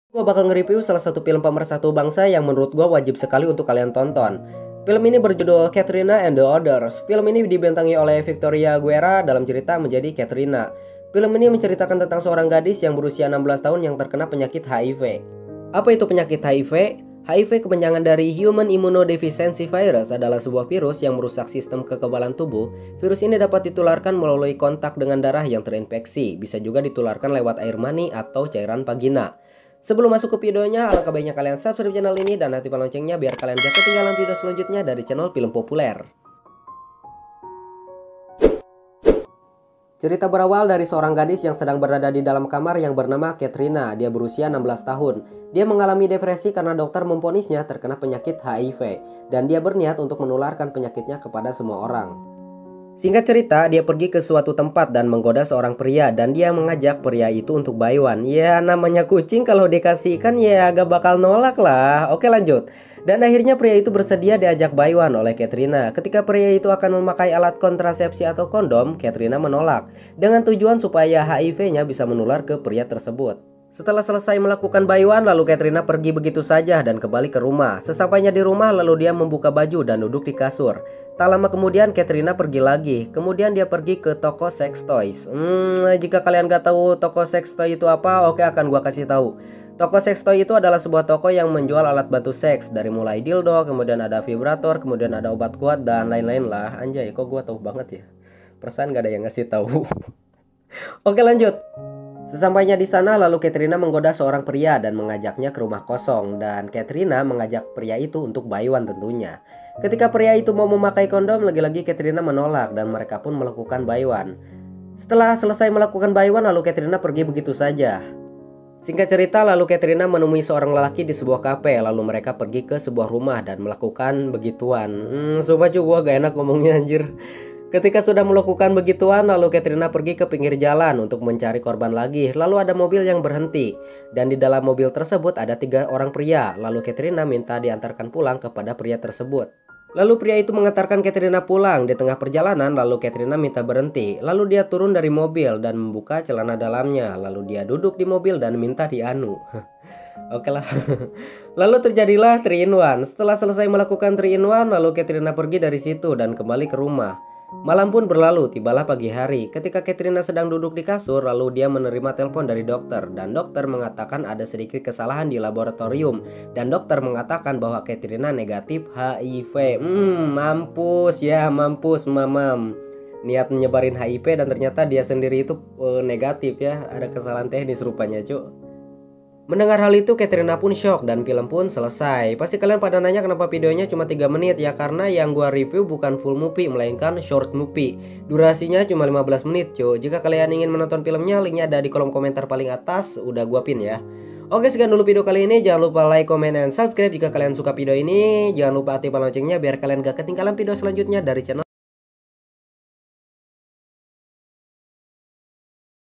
Gue bakal nge-review salah satu film pemersatu bangsa yang menurut gue wajib sekali untuk kalian tonton. Film ini berjudul Katrina and the Others. Film ini dibintangi oleh Victoria Guerra dalam cerita menjadi Katrina. Film ini menceritakan tentang seorang gadis yang berusia 16 tahun yang terkena penyakit HIV. Apa itu penyakit HIV? HIV kepanjangan dari Human Immunodeficiency Virus adalah sebuah virus yang merusak sistem kekebalan tubuh. Virus ini dapat ditularkan melalui kontak dengan darah yang terinfeksi. Bisa juga ditularkan lewat air mani atau cairan vagina. Sebelum masuk ke videonya, alangkah baiknya kalian subscribe channel ini dan aktifkan loncengnya biar kalian gak ketinggalan video selanjutnya dari channel film populer. Cerita berawal dari seorang gadis yang sedang berada di dalam kamar yang bernama Katrina. Dia berusia 16 tahun. Dia mengalami depresi karena dokter memvonisnya terkena penyakit HIV. Dan dia berniat untuk menularkan penyakitnya kepada semua orang. Singkat cerita, dia pergi ke suatu tempat dan menggoda seorang pria dan dia mengajak pria itu untuk buy-one. Ya namanya kucing kalau dikasih ikan ya agak bakal nolak lah. Oke lanjut. Dan akhirnya pria itu bersedia diajak buy-one oleh Katrina. Ketika pria itu akan memakai alat kontrasepsi atau kondom, Katrina menolak. Dengan tujuan supaya HIV-nya bisa menular ke pria tersebut. Setelah selesai melakukan buy-one, lalu Katrina pergi begitu saja dan kembali ke rumah. Sesampainya di rumah, lalu dia membuka baju dan duduk di kasur. Tak lama kemudian Katrina pergi lagi. Kemudian dia pergi ke toko sex toys. Jika kalian gak tahu toko sex toy itu apa, oke akan gua kasih tahu. Toko sex toy itu adalah sebuah toko yang menjual alat bantu seks. Dari mulai dildo, kemudian ada vibrator, kemudian ada obat kuat dan lain-lain lah. Anjay, kok gua tahu banget ya. Perasaan gak ada yang ngasih tahu. Oke lanjut. Sesampainya di sana, lalu Katrina menggoda seorang pria dan mengajaknya ke rumah kosong. Dan Katrina mengajak pria itu untuk buy-one tentunya. Ketika pria itu mau memakai kondom, lagi-lagi Katrina menolak dan mereka pun melakukan buy-one. Setelah selesai melakukan buy-one, lalu Katrina pergi begitu saja. Singkat cerita, lalu Katrina menemui seorang lelaki di sebuah kafe. Lalu mereka pergi ke sebuah rumah dan melakukan begituan. Sumpah cuy, gua gak enak ngomongnya anjir. Ketika sudah melakukan begituan, lalu Katrina pergi ke pinggir jalan untuk mencari korban lagi. Lalu ada mobil yang berhenti. Dan di dalam mobil tersebut ada 3 orang pria. Lalu Katrina minta diantarkan pulang kepada pria tersebut. Lalu pria itu mengantarkan Katrina pulang. Di tengah perjalanan, lalu Katrina minta berhenti. Lalu dia turun dari mobil dan membuka celana dalamnya. Lalu dia duduk di mobil dan minta dianu. Oke lah. Lalu terjadilah 3-in-1. Setelah selesai melakukan 3-in-1, lalu Katrina pergi dari situ dan kembali ke rumah. Malam pun berlalu, tibalah pagi hari. Ketika Katrina sedang duduk di kasur, lalu dia menerima telepon dari dokter. Dan dokter mengatakan ada sedikit kesalahan di laboratorium. Dan dokter mengatakan bahwa Katrina negatif HIV. Mampus ya, mampus mamam. Niat menyebarin HIV dan ternyata dia sendiri itu negatif ya. Ada kesalahan teknis rupanya cuk. Mendengar hal itu, Katrina pun shock dan film pun selesai. Pasti kalian pada nanya kenapa videonya cuma 3 menit. Ya karena yang gua review bukan full movie, melainkan short movie. Durasinya cuma 15 menit cuy. Jika kalian ingin menonton filmnya, linknya ada di kolom komentar paling atas. Udah gua pin ya. Oke, sekian dulu video kali ini. Jangan lupa like, comment, and subscribe jika kalian suka video ini. Jangan lupa aktifkan loncengnya biar kalian gak ketinggalan video selanjutnya dari channel